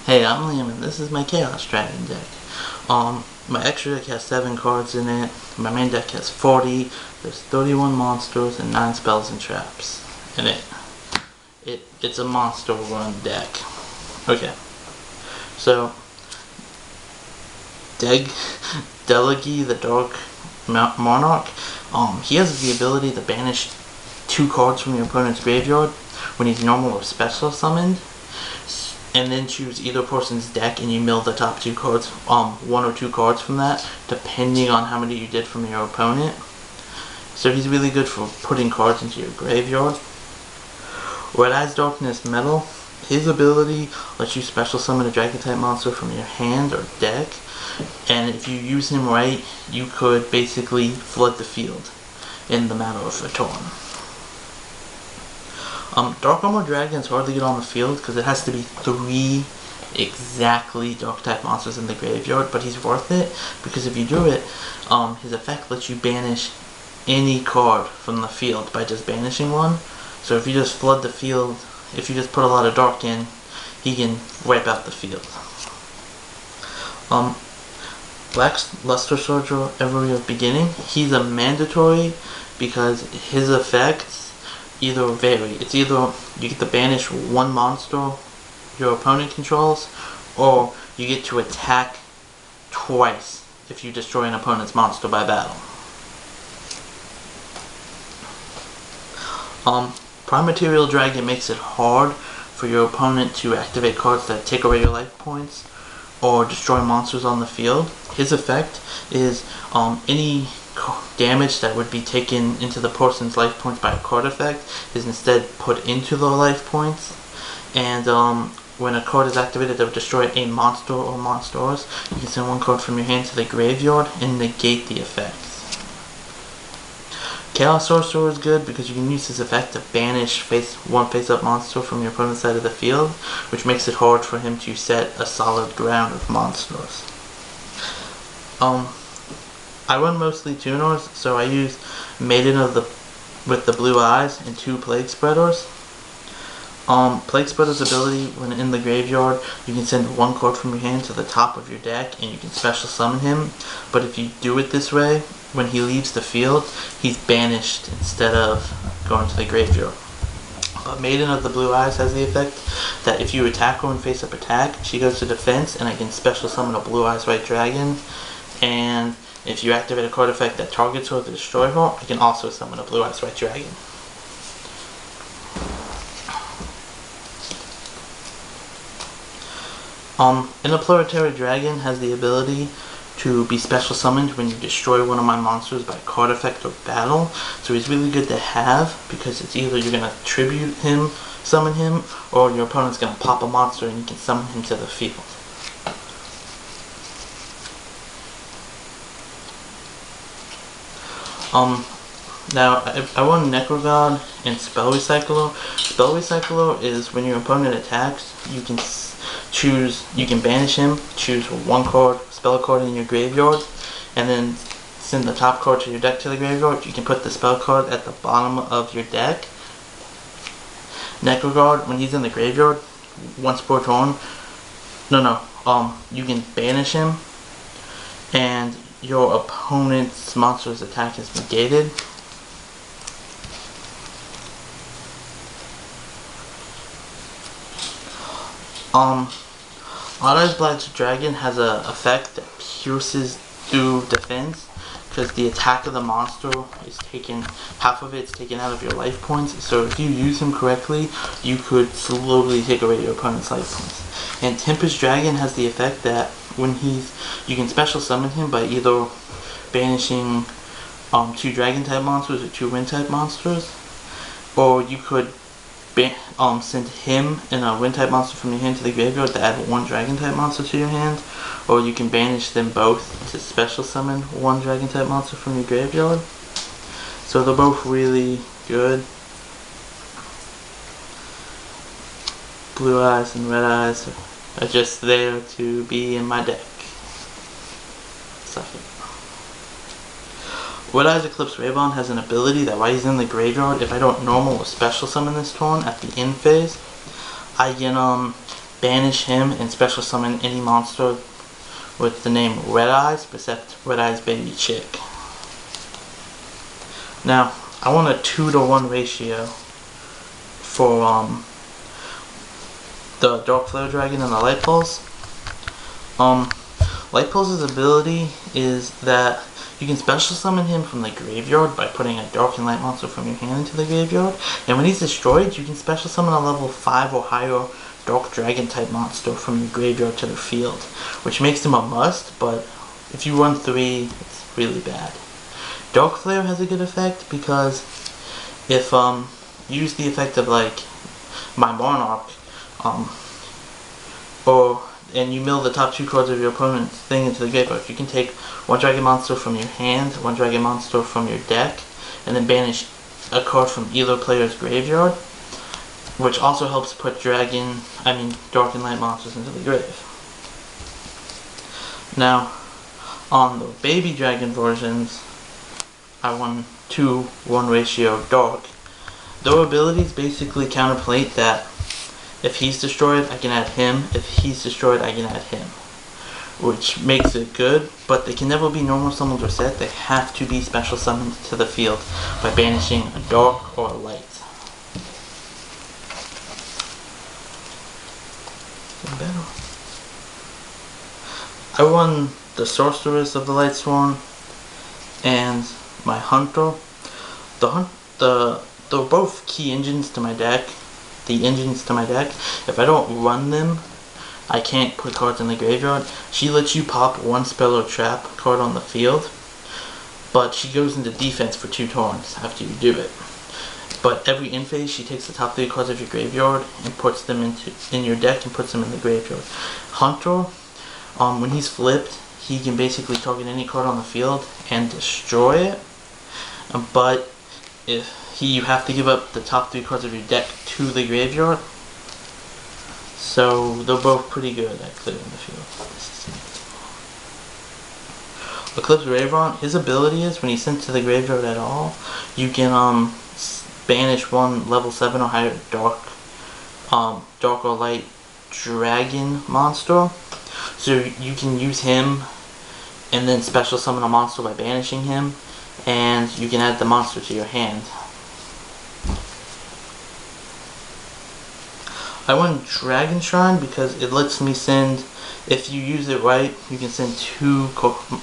Hey, I'm Liam, and this is my Chaos Dragon deck. My extra deck has 7 cards in it. My main deck has 40. There's 31 monsters and 9 spells and traps in it. It's a monster run deck. Okay, so Delegi, the Dark Monarch. He has the ability to banish 2 cards from your opponent's graveyard when he's normal or special summoned, and then choose either person's deck and you mill the top 2 cards, 1 or 2 cards from that, depending on how many you did from your opponent. So he's really good for putting cards into your graveyard. Red Eyes Darkness Metal. His ability lets you special summon a dragon type monster from your hand or deck, and if you use him right, you could basically flood the field in the matter of a turn. Dark Armor Dragon is hard to get on the field because it has to be 3 exactly dark type monsters in the graveyard, but he's worth it because if you do it, his effect lets you banish any card from the field by just banishing one. So if you just flood the field, if you just put a lot of dark in, he can wipe out the field. Black Luster Soldier, Every of Beginning. He's a mandatory because his effects either vary. It's either you get to banish 1 monster your opponent controls, or you get to attack twice if you destroy an opponent's monster by battle. Prime Material Dragon makes it hard for your opponent to activate cards that take away your life points or destroy monsters on the field. His effect is any damage that would be taken into the person's life points by a card effect is instead put into the life points. And when a card is activated that would destroy a monster or monsters, you can send 1 card from your hand to the graveyard and negate the effects. Chaos Sorcerer is good because you can use his effect to banish one face-up monster from your opponent's side of the field, which makes it hard for him to set a solid ground of monsters. I run mostly tuners, so I use Maiden with the Blue Eyes and 2 Plague Spreaders. Plague Spreader's ability, when in the graveyard, you can send 1 card from your hand to the top of your deck and you can special summon him. But if you do it this way, when he leaves the field, he's banished instead of going to the graveyard. But Maiden of the Blue Eyes has the effect that if you attack her and face up attack, she goes to defense and I can special summon a Blue Eyes White Dragon. And if you activate a card effect that targets her to destroy her, I can also summon a Blue Eyes White Dragon. Interplanetary Dragon has the ability to be special summoned when you destroy one of my monsters by card effect or battle. So he's really good to have because it's either you're going to tribute him, summon him, or your opponent's going to pop a monster and you can summon him to the field. Now, I run Necrogod and Spell Recycler. Spell Recycler is when your opponent attacks, you can banish him, choose 1 card, spell card in your graveyard, and then send the top card to your deck to the graveyard. You can put the spell card at the bottom of your deck. Necrogod, when he's in the graveyard, once per turn, you can banish him, and your opponent's monster's attack is negated. Odd-Eyes Black Dragon has a effect that pierces through defense because the attack of the monster is taken, half of it's taken out of your life points. So if you use him correctly, you could slowly take away your opponent's life points. And Tempest Dragon has the effect that when you can special summon him by either banishing 2 dragon type monsters or 2 wind type monsters, or you could send him and a wind type monster from your hand to the graveyard to add 1 dragon type monster to your hand, or you can banish them both to special summon 1 dragon type monster from your graveyard. So they're both really good. Blue Eyes and Red Eyes are just there to be in my deck. Red Eyes Eclipse Raybon has an ability that while he's in the graveyard, if I don't normal or special summon this turn at the end phase, I can banish him and special summon any monster with the name Red Eyes, except Red Eyes Baby Chick. Now, I want a 2-to-1 ratio for the Dark Flare Dragon and the Light Pulse. Light Pulse's ability is that you can special summon him from the graveyard by putting a Dark and Light monster from your hand into the graveyard, and when he's destroyed, you can special summon a level 5 or higher Dark Dragon type monster from your graveyard to the field, which makes him a must, but if you run 3, it's really bad. Dark Flare has a good effect because if you use the effect of like my Monarch, and you mill the top 2 cards of your opponent's thing into the graveyard, you can take 1 dragon monster from your hand, 1 dragon monster from your deck, and then banish a card from either player's graveyard, which also helps put Dark and Light monsters into the grave. Now, on the Baby Dragon versions, I won 2-1 ratio Dark. Their abilities basically counterplate that if he's destroyed, I can add him. If he's destroyed, I can add him. Which makes it good, but they can never be normal summoned or set. They have to be special summoned to the field by banishing a Dark or a Light. I won the Sorceress of the Lightsworn and my Hunter. They're both key engines to my deck. If I don't run them, I can't put cards in the graveyard. She lets you pop 1 spell or trap card on the field, but she goes into defense for 2 turns after you do it. But every in phase, she takes the top 3 cards of your graveyard and puts them in your deck and puts them in the graveyard. Hunter, when he's flipped, he can basically target any card on the field and destroy it. But you have to give up the top 3 cards of your deck to the graveyard. So they're both pretty good at clearing the field. Eclipse Raven, his ability is when he's sent to the graveyard at all, you can banish 1 level 7 or higher Dark or Light Dragon monster. So you can use him and then special summon a monster by banishing him, and you can add the monster to your hand. I won Dragon Shrine because it lets me send, if you use it right, you can send 2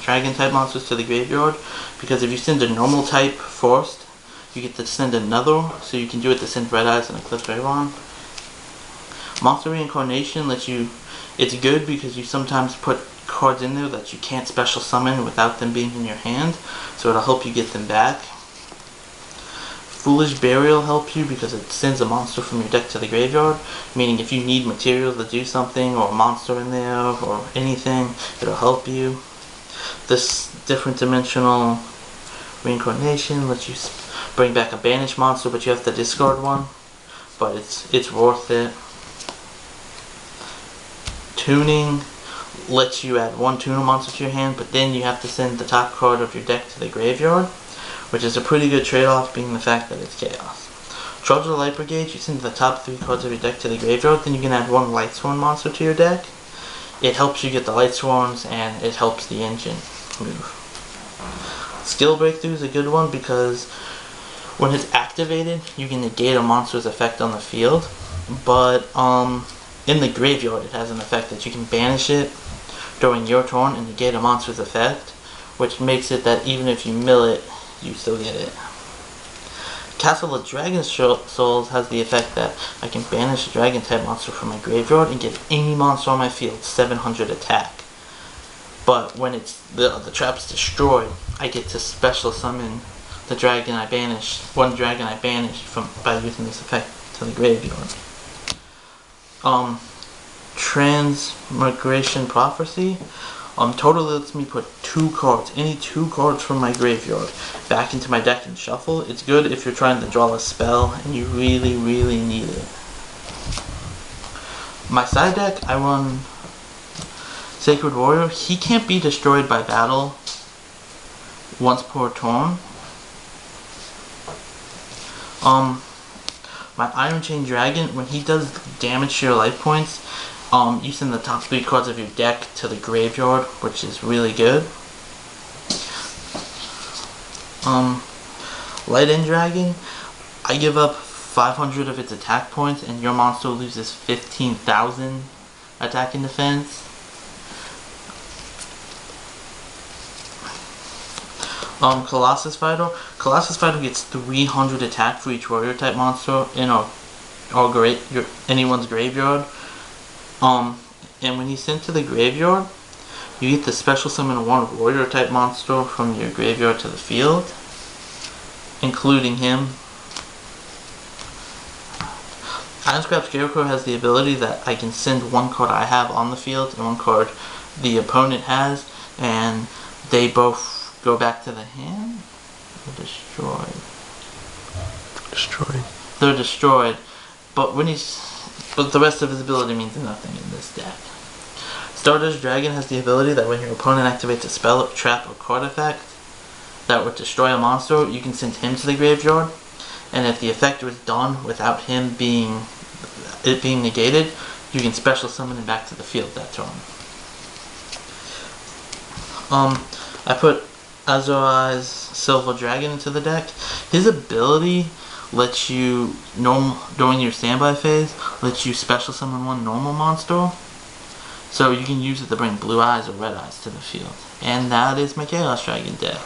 Dragon type monsters to the graveyard, because if you send a normal type first, you get to send another, so you can do it to send Red Eyes and Eclipse Raven. Monster Reincarnation lets you, it's good because you sometimes put cards in there that you can't special summon without them being in your hand, so it'll help you get them back. Foolish Burial helps you because it sends a monster from your deck to the graveyard, meaning if you need materials to do something, or a monster in there, or anything, it'll help you. This Different Dimensional Reincarnation lets you bring back a banished monster, but you have to discard 1, but it's worth it. Tuning lets you add 1 tuner monster to your hand, but then you have to send the top card of your deck to the graveyard, which is a pretty good trade-off, being the fact that it's chaos. Charge of the Light Brigade, you send the top 3 cards of your deck to the graveyard, then you can add 1 Lightsworn monster to your deck. It helps you get the Lightsworns, and it helps the engine move. Skill Breakthrough is a good one because when it's activated, you can negate a monster's effect on the field, but in the graveyard it has an effect that you can banish it during your turn and negate a monster's effect, which makes it that even if you mill it, you still get it. Castle of Dragon Souls has the effect that I can banish a dragon type monster from my graveyard and give any monster on my field 700 attack. But when it's the trap's destroyed, I get to special summon the dragon I banished, 1 dragon I banished by using this effect to the graveyard. Transmigration Prophecy totally lets me put 2 cards, any 2 cards from my graveyard, back into my deck and shuffle. It's good if you're trying to draw a spell and you really, really need it. My side deck, I run Sacred Warrior. He can't be destroyed by battle once per turn. My Iron Chain Dragon, when he does damage to your life points, You send the top 3 cards of your deck to the graveyard, which is really good. Light-End Dragon, I give up 500 of its attack points, and your monster loses 15,000 attack and defense. Colossus Fighter. Colossus Fighter gets 300 attack for each warrior type monster in anyone's graveyard. And when he's sent to the graveyard, you get to special summon 1 warrior type monster from your graveyard to the field, including him. Iron-Scrap Scarecrow has the ability that I can send 1 card I have on the field and 1 card the opponent has, and they both go back to the hand. They're destroyed. They're destroyed, but the rest of his ability means nothing in this deck. Stardust Dragon has the ability that when your opponent activates a spell, trap, or card effect that would destroy a monster, you can send him to the graveyard, and if the effect was done without him being negated, you can special summon him back to the field that turn. I put Azure Eyes Silver Dragon into the deck. His ability lets you, during your standby phase, lets you special summon 1 normal monster. So you can use it to bring Blue Eyes or Red Eyes to the field. And that is my Chaos Dragon deck.